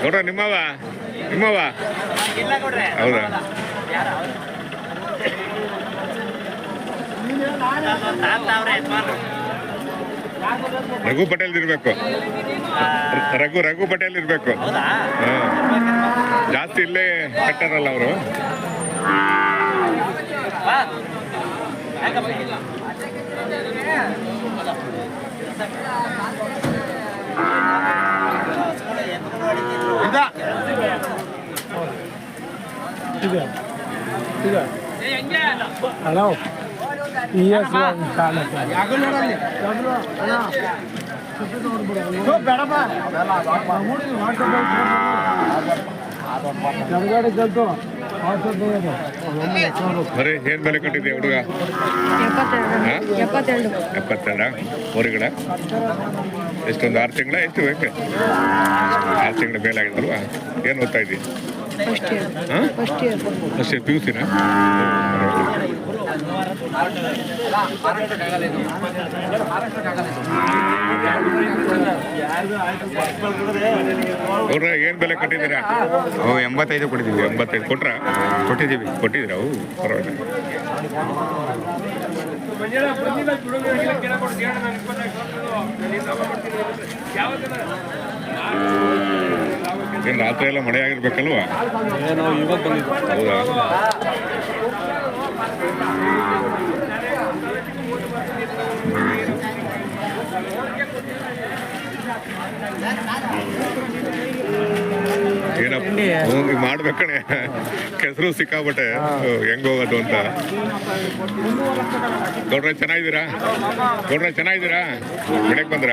ನೋಡ್ರ ನಿಮ್ಮವ ಹೌದಾ? ರಘು ಪಟೇಲ್ ಇರ್ಬೇಕು, ರಘು ಪಟೇಲ್ ಇರ್ಬೇಕು. ಜಾಸ್ತಿ ಇಲ್ಲೇ ಕಟ್ಟಾರಲ್ಲ ಅವರು. ಹಲೋ ಬರೀ ಏನ್ ಬೆಲೆ ಕಟ್ಟಿದ್ಯಾ ಹುಡುಗ? 72 ಹೊರಗಡೆ ಎಷ್ಟೊಂದು 6 ತಿಂಗಳ ಎಷ್ಟು ಬೇಕು? 6 ತಿಂಗಳ ಮೇಲೆ ಆಗಿದಲ್ವಾ? ಏನು ಓದ್ತಾ ಇದ್ದೀವಿ? ಫಸ್ಟ್ ಇಯರ್ PUC-ನಾ? ನೋಡ್ರ ಏನ್ ಬೆಲೆ ಕಟ್ಟಿದ್ದೀರಾ? 85 ಕೊಟ್ಟಿದ್ದೀವಿ. 85 ಕೊಟ್ಟಿದ್ದೀರಾ? ಅವು ಪರವಾಗಿಲ್ಲ. ಏನ್ ರಾತ್ರಿ ಎಲ್ಲ ಮಳೆ ಆಗಿರ್ಬೇಕಲ್ವಾ? ಹೌದಾ? ಏನಪ್ಪ ಮಾಡ್ಬೇಕಣೆ, ಕೆಸರು ಸಿಕ್ಕಾಬಟ್ಟೆ ಹೆಂಗ್ ಹೋಗೋದು ಅಂತ. ಗೌಡ್ರೆ ಚೆನ್ನಾಗಿದ್ದೀರಾ? ಬೆಳಕ್ ಬಂದ್ರ?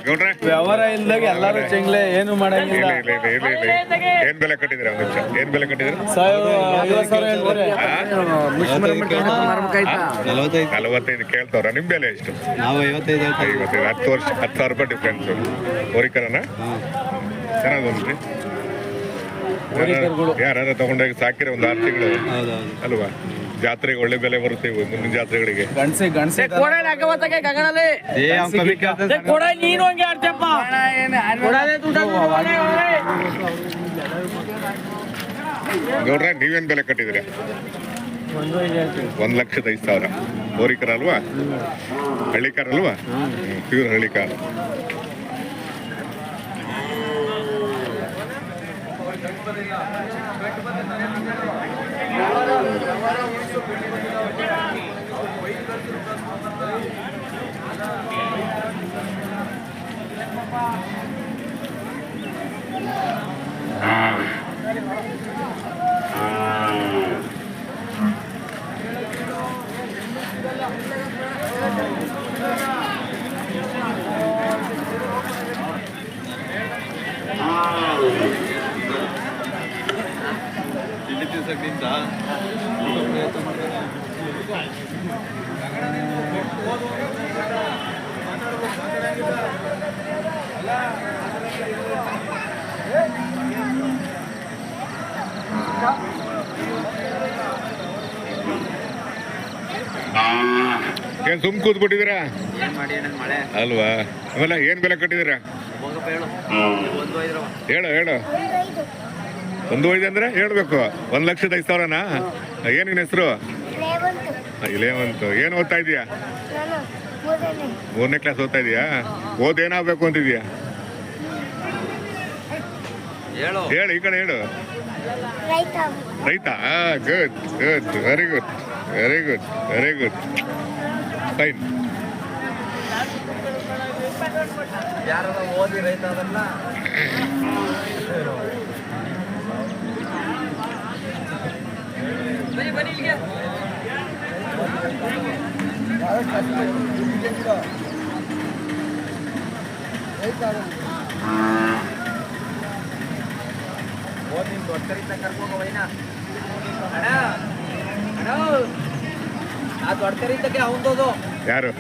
ಗೌಡ್ರೆ ವ್ಯವಹಾರ ಇಲ್ದಾಗ ಎಲ್ಲರೂ ಚೆಂಗ್ಲೆ ಏನು ಮಾಡಂಗಿಲ್ಲ. ಏನ್ ಬೆಲೆ ಕಟ್ಟಿದಿರ? ಏನ್ ಬೆಲೆ ಕಟ್ಟಿದಿರ? 45 ಕೇಳ್ತವ್ರ. ನಿಮ್ ಬೆಲೆ ಎಷ್ಟು? ನಾವು 55. 10 ವರ್ಷ 10,000 ರೂಪಾಯಿ ಡಿಫ್ರೆನ್ಸ್. ಹೋರಿಕರನ ಚೆನ್ನಾಗಿ ಯಾರು ತಗೊಂಡೋಗಿ ಸಾಕಿರ ಒಂದು 6 ತಿಂಗಳು ಅಲ್ವಾ? ಜಾತ್ರೆಗೆ ಒಳ್ಳೆ ಬೆಲೆ ಬರುತ್ತೆ ಮುಂದಿನ ಜಾತ್ರೆಗಳಿಗೆ. ಗೌಡ್ರ ನೀವೇನ್ ಬೆಲೆ ಕಟ್ಟಿದಿರ? 1,05,000. ಹೋರಿಕರ ಅಲ್ವಾ? ಹಳ್ಳಿಕಾರ ಅಲ್ವಾ? ಪ್ಯೂರ್ ಹಳ್ಳಿಕಾರ. ಏನ್ ಸುಮ್ ಕೂತ್ಬಿಟ್ಟಿದ್ದೀರಾ ಅಲ್ವಾ? ಆಮೇಲೆ ಏನ್ ಬೆಲೆ ಕಟ್ಟಿದ್ದೀರಾ? ಹೇಳು 1,05,000 ಅಂದ್ರೆ ಹೇಳ್ಬೇಕು. 1,05,000ನಾ? ಏನ್ ನಿನ್ ಹೆಸರು? 11. ಏನ್ ಓದ್ತಾ ಇದೀಯಾ? 3ನೇ ಕ್ಲಾಸ್ ಓದ್ತಾ ಇದೀಯಾ? ಏನಾಗ್ಬೇಕು ಅಂತಿದ್ಯಾ? ಹೇಳು, ಈ ಕಡೆ ಹೇಳು. ರೈತ. Good, very good, fine. ಓದಿ ರೈತ ಅದಲ್ಲ. ಯಾರು?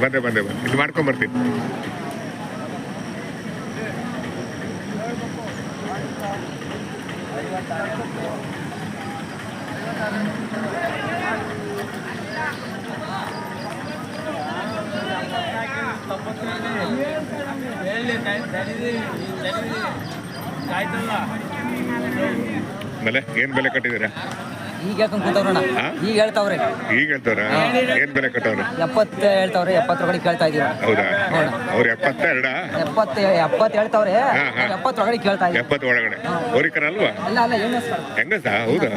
ಬಂದೆ ಇಲ್ಲಿ ಮಾಡ್ಕೊಂಬರ್ತೀನಿ. ಆಮೇಲೆ ಏನು ಬೆಲೆ ಕಟ್ಟಿದ್ದೀರಾ? ಈಗ ಹೇಳ್ಕೊಂಡು ಕೂತವ್ರಣ್ಣ. ಹಾ? ಈಗ ಹೇಳ್ತಾವ್ರೆ ಈಗ ಹೇಳ್ತಾರ ಏನು ಬೆಲೆ ಕಟ್ಟವ್ರೆ? 70 ಹೇಳ್ತಾವ್ರೆ, 70 ಒಳಗಡೆ ಕೇಳ್ತಾ ಇದೀವಿ. ಹೌದಾ? ಹೌದಾ? ಅವ್ರು 72 70 ಹೇಳ್ತಾವ್ರೆ, ಹಾ, ಹಾ. 70 ಒಳಗಡೆ ಕೇಳ್ತಾ ಇದೀವಿ. 70 ಒಳಗಡೆ ಹೋರಿಕರ ಅಲ್ವಾ? ಅಲ್ಲ ಅಲ್ಲ ಏನು ಸರ್? ಹೆಂಗಸ? ಹೌದಾ?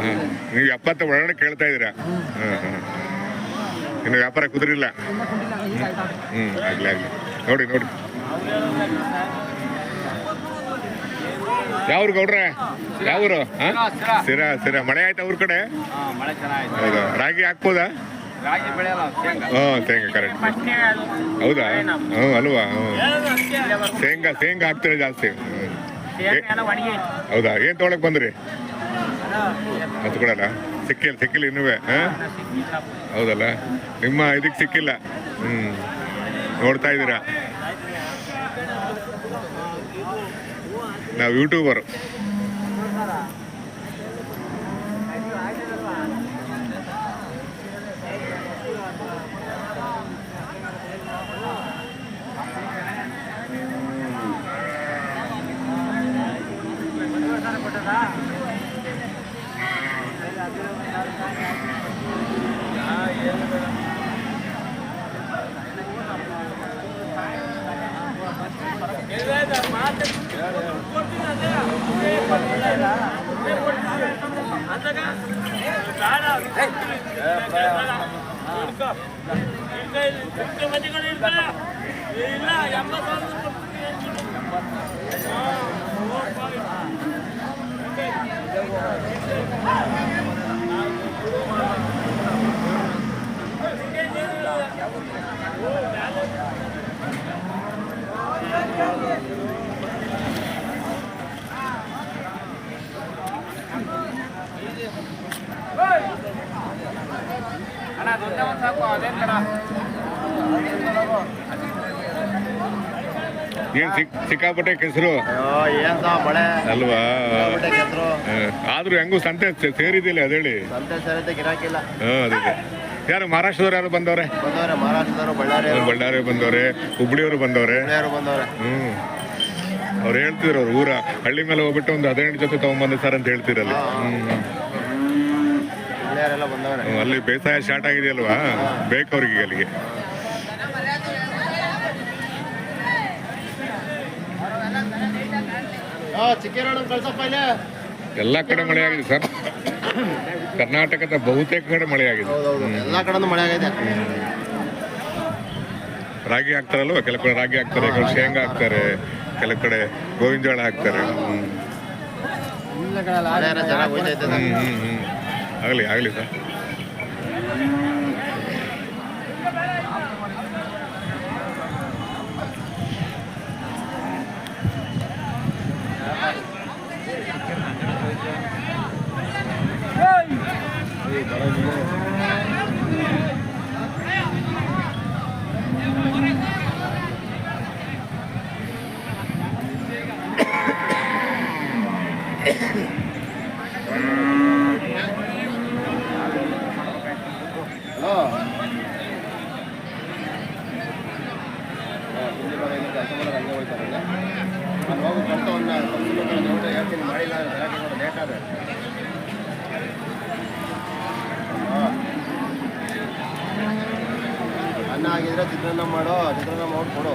ನೀವು 70 ಒಳಗಡೆ ಕೇಳ್ತಾ ಇದ್ದೀರಾ? ಹಾಂ ಹಾಂ. ಇನ್ನು ವ್ಯಾಪಾರ ಕುದುರಿಲ್ಲ. ಆಗಲಿ ಆಗಲಿ. ನೋಡಿ ನೋಡಿ. ಯಾವ್ರು ಗೌಡ್ರೆ? ಯಾವೂರು? ಹಾಂ, ಸಿರಾ ಸಿರಾ. ಮಳೆ ಆಯ್ತಾ ಅವ್ರ ಕಡೆ? ಹೌದಾ? ರಾಗಿ ಹಾಕ್ಬೋದಾ? ಶೇಂಗಾ ಕರೆಕ್ಟ್. ಹೌದಾ? ಹ್ಞೂ ಅಲ್ವಾ? ಶೇಂಗಾ ಹಾಕ್ತಾರೆ ಜಾಸ್ತಿ. ಹೌದಾ? ಏನು ತೊಗೊಳಕ್ ಬಂದ್ರಿ? ಅದು ಕೊಡಲ್ಲ? ಸಿಕ್ಕಿಲ್ಲ ಇನ್ನೂ? ಹೌದಲ್ಲ? ನಿಮ್ಮ ಇದಕ್ಕೆ ಸಿಕ್ಕಿಲ್ಲ. ನೋಡ್ತಾ ಇದ್ದೀರಾ? ನಾವು ಯೂಟ್ಯೂಬರು. ಏನ್ ಸಿಕ್ಕಾಪಟ್ಟೆ ಕೆಸರು ಮಳೆ ಅಲ್ವಾ? ಕೆಸರು ಆದ್ರೂ ಹೆಂಗೂ ಸಂತೆ ಸೇರಿದಿಲ್ಲ ಅದೇಳಿ. ಸಂತೆ ಸರಿತೆ ಗಿರಾಕಿಲ್ಲ. ಅದೇ ಯಾರು ಮಹಾರಾಷ್ಟ್ರದವ್ರು ಯಾರು ಬಂದವ್ರೆ? ಮಹಾರಾಷ್ಟ್ರದವರು ಬಳ್ಳಾರಿ ಬಂದವ್ರೆ, ಹುಬ್ಳಿಯವರು ಬಂದವ್ರೆ. ಬಂದವ್ರೆ. ಅವ್ರು ಹೇಳ್ತಿದ್ರು ಅವ್ರ ಊರ ಹಳ್ಳಿ ಮೇಲೆ ಹೋಗ್ಬಿಟ್ಟು ಒಂದು 18 ಜೊತೆ ತಗೊಂಡ್ಬಂದ ಸರ್ ಅಂತ ಹೇಳ್ತಿರಲ್ಲ. ಬಂದವ್ರೆ. ಅಲ್ಲಿ ಬೇಸಾಯ ಸ್ಟಾರ್ಟ್ ಆಗಿದೆಯಲ್ವಾ? ಬೇಕವ್ರಿಗೆ ಅಲ್ಲಿಗೆ. ಎಲ್ಲ ಕಡೆ ಮಳೆ ಆಗಿದೆ ಸರ್. ಕರ್ನಾಟಕದ ಬಹುತೇಕ ಕಡೆ ಮಳೆ ಆಗಿದೆ. ಎಲ್ಲ ಕಡೆ ಮಳೆ ಆಗಿದೆ. ರಾಗಿ ಹಾಕ್ತಾರಲ್ವ? ಕೆಲವು ಕಡೆ ರಾಗಿ ಹಾಕ್ತಾರೆ, ಕೆಲವು ಶೇಂಗಾ ಹಾಕ್ತಾರೆ, ಕೆಲವು ಕಡೆ ಗೋವಿನ ಜೋಳ ಹಾಕ್ತಾರೆ. ಆಗಲಿ ಸರ್. ಅನ್ನ ಆಗಿದ್ರೆ ಚಿತ್ರಾನ್ನ ಮಾಡು, ಚಿತ್ರಾನ್ನ ಮಾಡ್ಕೊಡು.